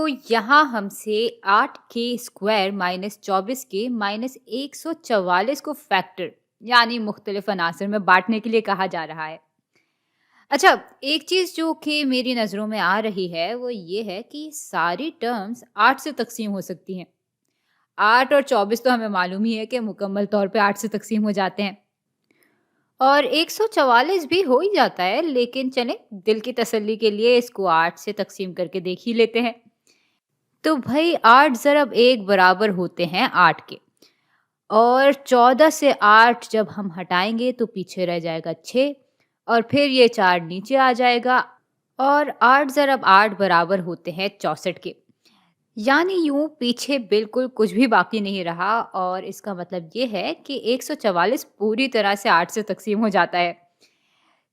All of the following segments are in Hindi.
यहाँ हमसे 8k² माइनस 24k माइनस 144 को फैक्टर यानी मुख्तलिफ अनासर में बांटने के लिए कहा जा रहा है। अच्छा, एक चीज़ जो कि मेरी नज़रों में आ रही है वो ये है कि सारी टर्म्स 8 से तकसीम हो सकती हैं। 8 और 24 तो हमें मालूम ही है कि मुकम्मल तौर पे 8 से तकसीम हो जाते हैं और 144 भी हो ही जाता है, लेकिन चलें दिल की तसल्ली के लिए इसको 8 से तकसीम करके देख ही लेते हैं। तो भई 8 ज़रब 1 बराबर होते हैं 8 के और 14 से 8 जब हम हटाएँगे तो पीछे रह जाएगा 6 और फिर ये 4 नीचे आ जाएगा और 8 ज़रब 8 बराबर होते हैं 64 के। यानी यूँ पीछे बिल्कुल कुछ भी बाकी नहीं रहा और इसका मतलब ये है कि 144 पूरी तरह से 8 से तकसीम हो जाता है।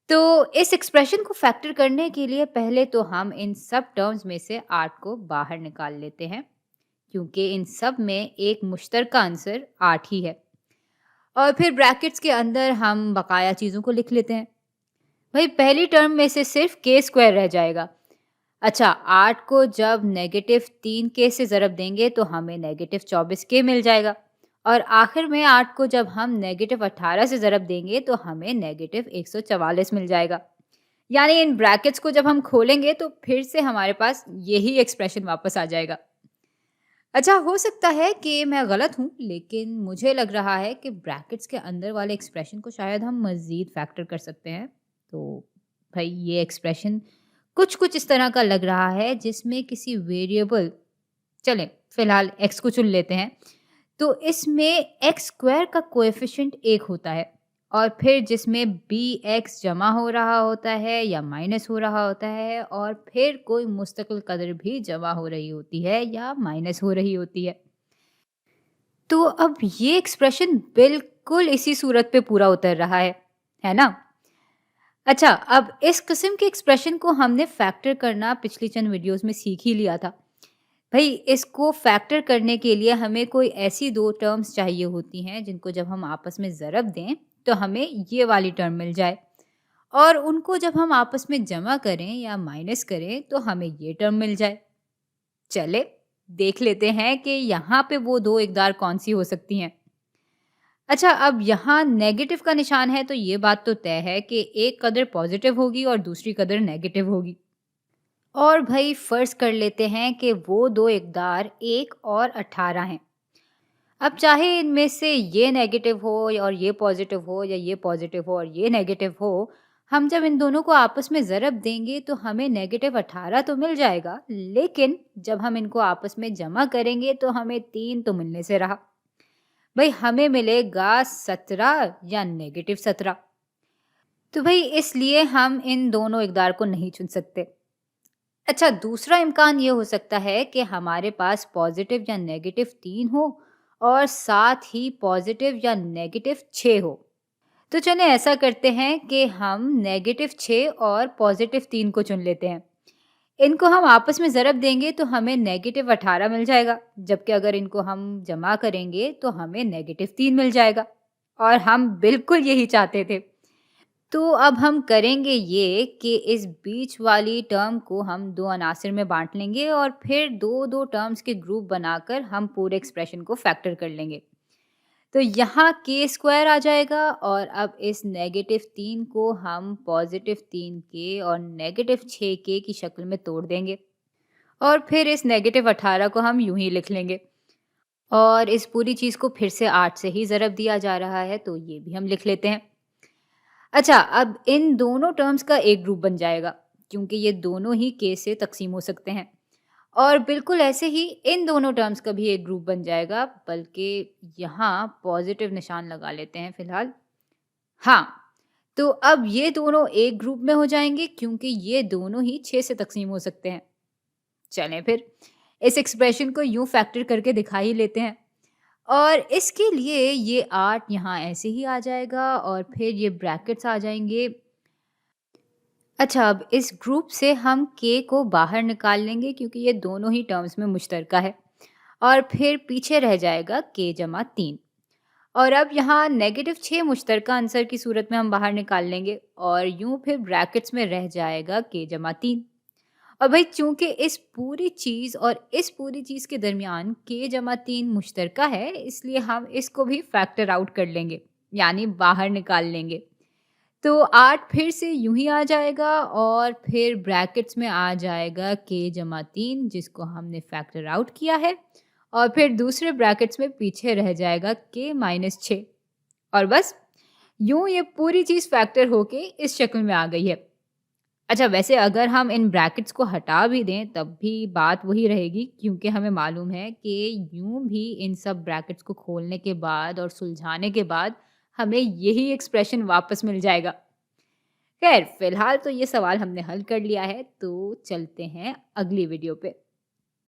तो इस एक्सप्रेशन को फैक्टर करने के लिए पहले तो हम इन सब टर्म्स में से 8 को बाहर निकाल लेते हैं, क्योंकि इन सब में एक मुश्तरका आंसर 8 ही है। और फिर ब्रैकेट्स के अंदर हम बकाया चीज़ों को लिख लेते हैं। भाई पहली टर्म में से सिर्फ k² रह जाएगा। अच्छा, 8 को जब -3k से ज़रब देंगे तो हमें -24k मिल जाएगा और आखिर में 8 को जब हम -18 से ज़रब देंगे तो हमें -144 मिल जाएगा। यानी इन ब्रैकेट्स को जब हम खोलेंगे तो फिर से हमारे पास यही एक्सप्रेशन वापस आ जाएगा। अच्छा, हो सकता है कि मैं गलत हूँ, लेकिन मुझे लग रहा है कि ब्रैकेट्स के अंदर वाले एक्सप्रेशन को शायद हम मज़ीद फैक्टर कर सकते हैं। तो भई ये एक्सप्रेशन कुछ-कुछ इस तरह का लग रहा है जिसमें किसी वेरिएबल, चलें फ़िलहाल x को चुन लेते हैं। तो इसमें x² का कोएफ़िशिएंट 1 होता है और फिर जिसमें bx जमा हो रहा होता है या माइनस हो रहा होता है और फिर कोई मुस्तकिल कदर भी जमा हो रही होती है या माइनस हो रही होती है। तो अब ये एक्सप्रेशन बिल्कुल इसी सूरत पे पूरा उतर रहा है ना? अच्छा, अब इस किस्म के एक्सप्रेशन को हमने फैक्टर करना पिछली चंद वीडियोस में सीख ही लिया था। भई इसको फैक्टर करने के लिए हमें कोई ऐसी 2 टर्म्स चाहिए होती हैं जिनको जब हम आपस में ज़रब दें तो हमें ये वाली टर्म मिल जाए और उनको जब हम आपस में जमा करें या माइनस करें तो हमें ये टर्म मिल जाए। चलें देख लेते हैं कि यहाँ पे वो 2 इकदार कौन-सी हो सकती हैं। अच्छा, अब यहाँ नेगेटिव का निशान है तो ये बात तो तय है कि एक कदर पॉजिटिव होगी और दूसरी कदर नेगेटिव होगी। और भई फ़र्ज़ कर लेते हैं कि वो 2 इकदार 1 और 18 हैं। अब चाहे इनमें से ये नेगेटिव हो और ये पॉजिटिव हो या ये पॉजिटिव हो और ये नेगेटिव हो, हम जब इन दोनों को आपस में ज़रब देंगे तो हमें -18 तो मिल जाएगा, लेकिन जब हम इनको आपस में जमा करेंगे तो हमें 3 तो मिलने से रहा। भई हमें मिलेगा 17 या -17। तो भई इसलिए हम इन दोनों इकदार को नहीं चुन सकते। अच्छा, दूसरा इम्कान ये हो सकता है कि हमारे पास पॉजिटिव या नेगेटिव 3 हो और साथ ही पॉजिटिव या नेगेटिव 6 हो। तो चलें ऐसा करते हैं कि हम -6 और पॉजिटिव 3 को चुन लेते हैं। इनको हम आपस में ज़रब देंगे तो हमें -18 मिल जाएगा, जबकि अगर इनको हम जमा करेंगे तो हमें -3 मिल जाएगा और हम बिल्कुल यही चाहते थे। तो अब हम करेंगे ये कि इस बीच वाली टर्म को हम 2 अनासिर में बाँट लेंगे और फिर 2-2 टर्म्स के ग्रुप बनाकर हम पूरे एक्सप्रेशन को फैक्टर कर लेंगे। तो यहाँ k² आ जाएगा और अब इस -3 को हम +3 के और -6 के की शक्ल में तोड़ देंगे और फिर इस -18 को हम यूँ ही लिख लेंगे और इस पूरी चीज़ को फिर से 8 से ही ज़रब दिया जा रहा है, तो ये भी हम लिख लेते हैं। अच्छा, अब इन दोनों टर्म्स का एक ग्रुप बन जाएगा, क्योंकि ये दोनों ही k से तक़सीम हो सकते हैं और बिल्कुल ऐसे ही इन दोनों टर्म्स का भी एक ग्रुप बन जाएगा, बल्कि यहाँ पॉज़िटिव निशान लगा लेते हैं फ़िलहाल। हाँ, तो अब ये दोनों एक ग्रुप में हो जाएँगे क्योंकि ये दोनों ही 6 से तक़सीम हो सकते हैं। चलें फिर, इस एक्सप्रेशन को यूँ फैक्टर करके दिखा ही लेते हैं। और इसके लिए ये 8 यहाँ ऐसे ही आ जाएगा और फिर ये ब्रैकेट्स आ जाएँगे। अच्छा, अब इस ग्रुप से हम k को बाहर निकाल लेंगे क्योंकि ये दोनों ही टर्म्स में मुश्तरका है और फिर पीछे रह जाएगा k जमा 3 और अब यहाँ -6 मुश्तरका आंसर की सूरत में हम बाहर निकाल लेंगे और यूँ फिर ब्रैकेट्स में रह जाएगा k जमा 3 और भाई चूँकि इस पूरी चीज़ और इस पूरी चीज़ के दरमियान k जमा 3 मुश्तरका है, इसलिए हम इसको भी फैक्टर आउट कर लेंगे, यानी बाहर निकाल लेंगे। तो 8 फिर से यूँ ही आ जाएगा और फिर ब्रैकेट्स में आ जाएगा k जमा 3 जिसको हमने फैक्टर आउट किया है और फिर दूसरे ब्रैकेट्स में पीछे रह जाएगा k माइनस 6 और बस यूँ ये पूरी चीज़ फैक्टर होके इस शक्ल में आ गई है। अच्छा वैसे अगर हम इन ब्रैकेट्स को हटा भी दें तब भी बात वही रहेगी क्योंकि हमें मालूम है कि यूं भी इन सब ब्रैकेट्स को खोलने के बाद और सुलझाने के बाद हमें यही एक्सप्रेशन वापस मिल जाएगा। खैर फिलहाल तो ये सवाल हमने हल कर लिया है तो चलते हैं अगली वीडियो पे।